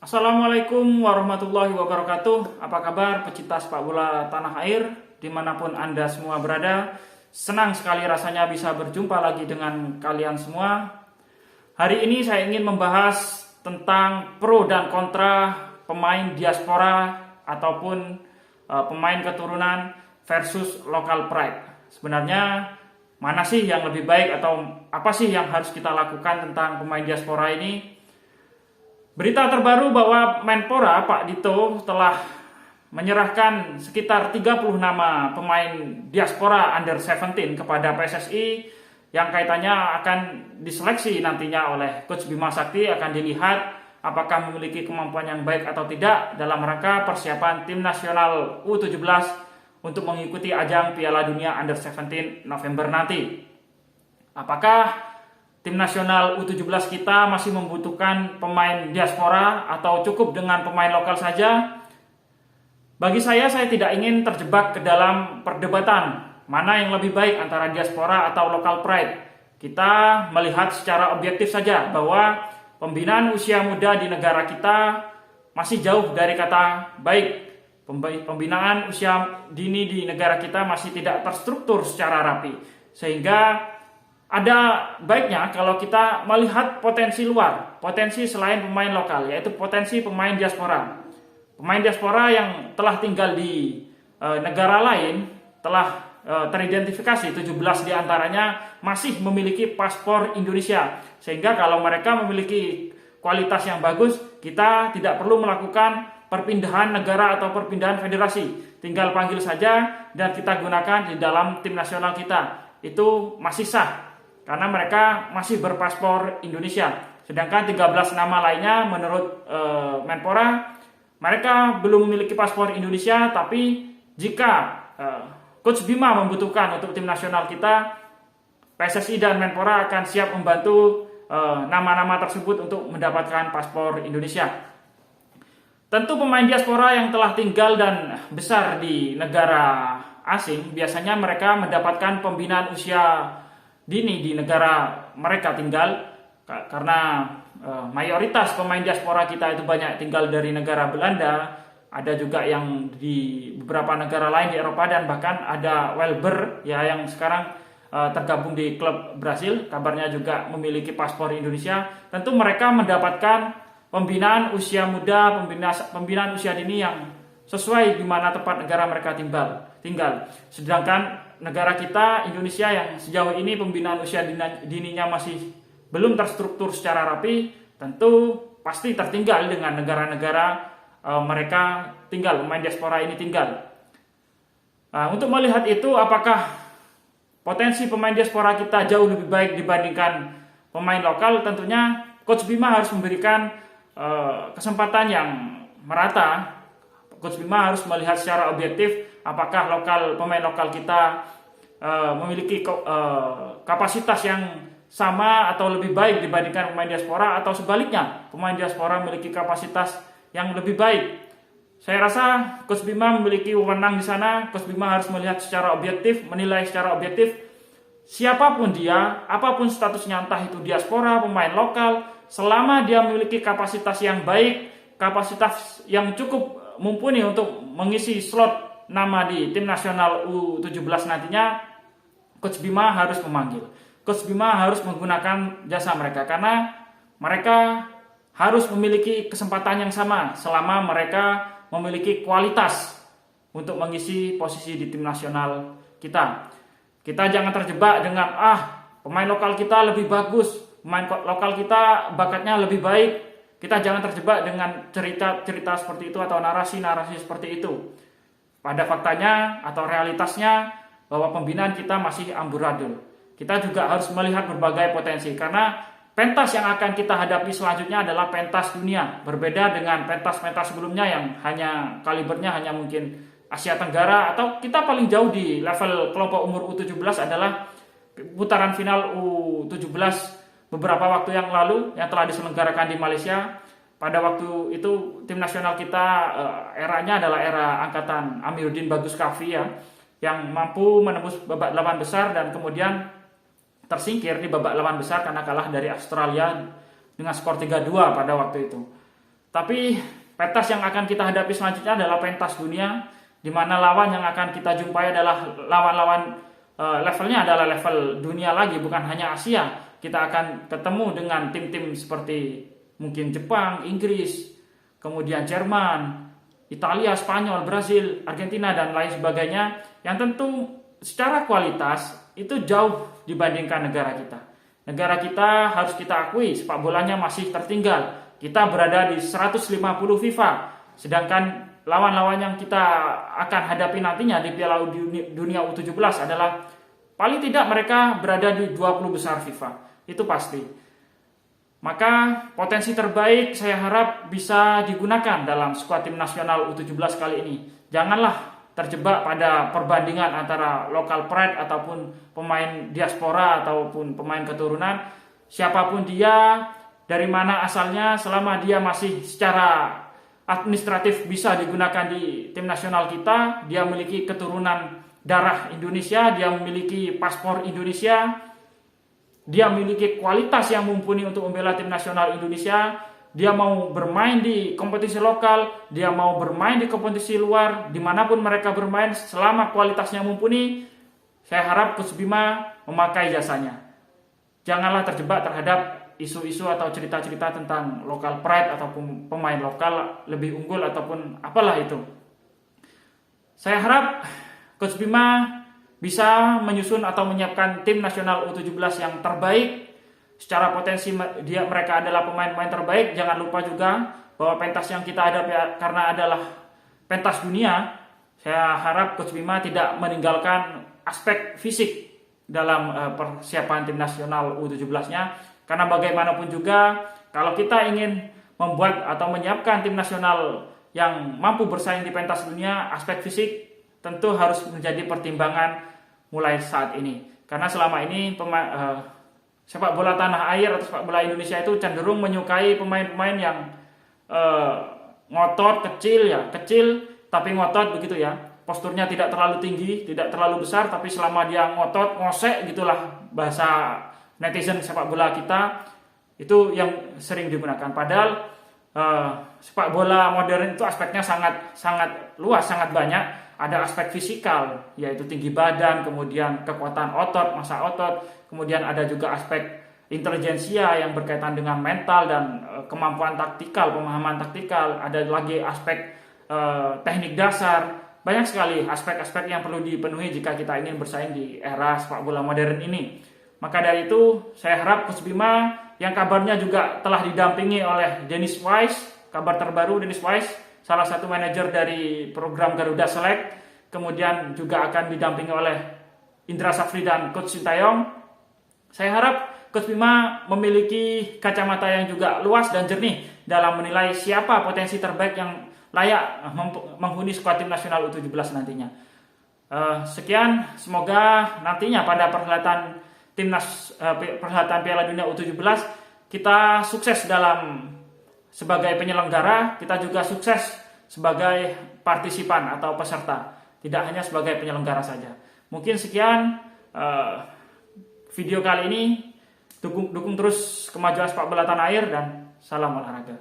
Assalamualaikum warahmatullahi wabarakatuh. Apa kabar pecinta sepak bola tanah air dimanapun Anda semua berada? Senang sekali rasanya bisa berjumpa lagi dengan kalian semua. Hari ini saya ingin membahas tentang pro dan kontra pemain diaspora ataupun pemain keturunan versus local pride. Sebenarnya mana sih yang lebih baik atau apa sih yang harus kita lakukan tentang pemain diaspora ini? Berita terbaru bahwa Menpora Pak Dito telah menyerahkan sekitar 30 nama pemain diaspora under 17 kepada PSSI yang kaitannya akan diseleksi nantinya oleh Coach Bima Sakti, akan dilihat apakah memiliki kemampuan yang baik atau tidak dalam rangka persiapan tim nasional U17 untuk mengikuti ajang Piala Dunia under 17 November nanti. Apakah tim nasional U17 kita masih membutuhkan pemain diaspora atau cukup dengan pemain lokal saja? Bagi saya tidak ingin terjebak ke dalam perdebatan mana yang lebih baik antara diaspora atau local pride. Kita melihat secara objektif saja bahwa pembinaan usia muda di negara kita masih jauh dari kata baik. Pembinaan usia dini di negara kita masih tidak terstruktur secara rapi, sehingga ada baiknya kalau kita melihat potensi luar, potensi selain pemain lokal, yaitu potensi pemain diaspora. Pemain diaspora yang telah tinggal di negara lain telah teridentifikasi 17 diantaranya masih memiliki paspor Indonesia. Sehingga kalau mereka memiliki kualitas yang bagus, kita tidak perlu melakukan perpindahan negara atau perpindahan federasi. Tinggal panggil saja dan kita gunakan di dalam tim nasional kita. Itu masih sah karena mereka masih berpaspor Indonesia. Sedangkan 13 nama lainnya menurut Menpora, mereka belum memiliki paspor Indonesia, tapi jika Coach Bima membutuhkan untuk tim nasional kita, PSSI dan Menpora akan siap membantu nama-nama tersebut untuk mendapatkan paspor Indonesia. Tentu pemain diaspora yang telah tinggal dan besar di negara asing, biasanya mereka mendapatkan pembinaan usia dini di negara mereka tinggal, karena mayoritas pemain diaspora kita itu banyak tinggal dari negara Belanda, ada juga yang di beberapa negara lain di Eropa, dan bahkan ada Welber ya yang sekarang tergabung di klub Brasil, kabarnya juga memiliki paspor Indonesia. Tentu mereka mendapatkan pembinaan usia muda, pembinaan usia dini yang sesuai di mana tempat negara mereka tinggal. Sedangkan negara kita, Indonesia, yang sejauh ini pembinaan usia dininya masih belum terstruktur secara rapi, tentu pasti tertinggal dengan negara-negara mereka tinggal, pemain diaspora ini tinggal. Untuk melihat itu, apakah potensi pemain diaspora kita jauh lebih baik dibandingkan pemain lokal? Tentunya Coach Bima harus memberikan kesempatan yang merata. Coach Bima harus melihat secara objektif apakah pemain lokal kita memiliki kapasitas yang sama atau lebih baik dibandingkan pemain diaspora, atau sebaliknya pemain diaspora memiliki kapasitas yang lebih baik. Saya rasa Coach Bima memiliki wewenang di sana. Coach Bima harus melihat secara objektif, menilai secara objektif siapapun dia, apapun statusnya, entah itu diaspora, pemain lokal, selama dia memiliki kapasitas yang baik, kapasitas yang cukup mumpuni untuk mengisi slot nama di tim nasional U17 nantinya, Coach Bima harus memanggil. Coach Bima harus menggunakan jasa mereka, karena mereka harus memiliki kesempatan yang sama selama mereka memiliki kualitas untuk mengisi posisi di tim nasional kita. Kita jangan terjebak dengan pemain lokal kita lebih bagus, pemain lokal kita bakatnya lebih baik. Kita jangan terjebak dengan cerita-cerita seperti itu atau narasi-narasi seperti itu. Pada faktanya atau realitasnya bahwa pembinaan kita masih amburadul. Kita juga harus melihat berbagai potensi, karena pentas yang akan kita hadapi selanjutnya adalah pentas dunia. Berbeda dengan pentas-pentas sebelumnya yang kalibernya hanya mungkin Asia Tenggara, atau kita paling jauh di level kelompok umur U17 adalah putaran final U17 beberapa waktu yang lalu yang telah diselenggarakan di Malaysia. Pada waktu itu tim nasional kita eranya adalah era angkatan Amiruddin Bagus Kafi ya, yang mampu menembus babak 8 besar dan kemudian tersingkir di babak 8 besar karena kalah dari Australia dengan skor 3-2 pada waktu itu. Tapi pentas yang akan kita hadapi selanjutnya adalah pentas dunia, di mana lawan yang akan kita jumpai adalah lawan-lawan levelnya adalah level dunia lagi, bukan hanya Asia. Kita akan ketemu dengan tim-tim seperti mungkin Jepang, Inggris, kemudian Jerman, Italia, Spanyol, Brazil, Argentina, dan lain sebagainya, yang tentu secara kualitas itu jauh dibandingkan negara kita. Negara kita harus kita akui sepak bolanya masih tertinggal. Kita berada di 150 FIFA, sedangkan lawan-lawan yang kita akan hadapi nantinya di Piala Dunia U17 adalah paling tidak mereka berada di 20 besar FIFA. Itu pasti. Maka potensi terbaik saya harap bisa digunakan dalam skuad tim nasional U17 kali ini. Janganlah terjebak pada perbandingan antara local pride ataupun pemain diaspora ataupun pemain keturunan. Siapapun dia, dari mana asalnya, selama dia masih secara administratif bisa digunakan di tim nasional kita, dia memiliki keturunan darah Indonesia, dia memiliki paspor Indonesia, dia memiliki kualitas yang mumpuni untuk membela tim nasional Indonesia, dia mau bermain di kompetisi lokal, dia mau bermain di kompetisi luar, dimanapun mereka bermain, selama kualitasnya mumpuni, saya harap Coach Bima memakai jasanya. Janganlah terjebak terhadap isu-isu atau cerita-cerita tentang local pride ataupun pemain lokal lebih unggul ataupun apalah itu. Saya harap Coach Bima bisa menyusun atau menyiapkan tim nasional U17 yang terbaik. Secara potensi mereka adalah pemain-pemain terbaik. Jangan lupa juga bahwa pentas yang kita hadapi karena adalah pentas dunia, saya harap Coach Bima tidak meninggalkan aspek fisik dalam persiapan tim nasional U17-nya. Karena bagaimanapun juga, kalau kita ingin membuat atau menyiapkan tim nasional yang mampu bersaing di pentas dunia, aspek fisik tentu harus menjadi pertimbangan mulai saat ini. Karena selama ini sepak bola tanah air atau sepak bola Indonesia itu cenderung menyukai pemain-pemain yang ngotot, kecil tapi ngotot begitu ya. Posturnya tidak terlalu tinggi, tidak terlalu besar, tapi selama dia ngotot, ngosek gitulah bahasa netizen sepak bola kita, itu yang sering digunakan. Padahal sepak bola modern itu aspeknya sangat luas, sangat banyak. Ada aspek fisikal, yaitu tinggi badan, kemudian kekuatan otot, massa otot, kemudian ada juga aspek intelijensia yang berkaitan dengan mental dan kemampuan taktikal, pemahaman taktikal. Ada lagi aspek teknik dasar. Banyak sekali aspek-aspek yang perlu dipenuhi jika kita ingin bersaing di era sepak bola modern ini. Maka dari itu, saya harap Coach Bima yang kabarnya juga telah didampingi oleh Dennis Wise, kabar terbaru Dennis Wise, salah satu manajer dari program Garuda Select, kemudian juga akan didampingi oleh Indra Safri dan Coach Sintayong. Saya harap Coach Bima memiliki kacamata yang juga luas dan jernih dalam menilai siapa potensi terbaik yang layak menghuni skuad tim nasional U17 nantinya. Sekian, semoga nantinya pada perhelatan Piala Dunia U17 kita sukses sebagai penyelenggara, kita juga sukses sebagai partisipan atau peserta, tidak hanya sebagai penyelenggara saja. Mungkin sekian video kali ini. Dukung terus kemajuan sepak bola tanah air dan salam olahraga.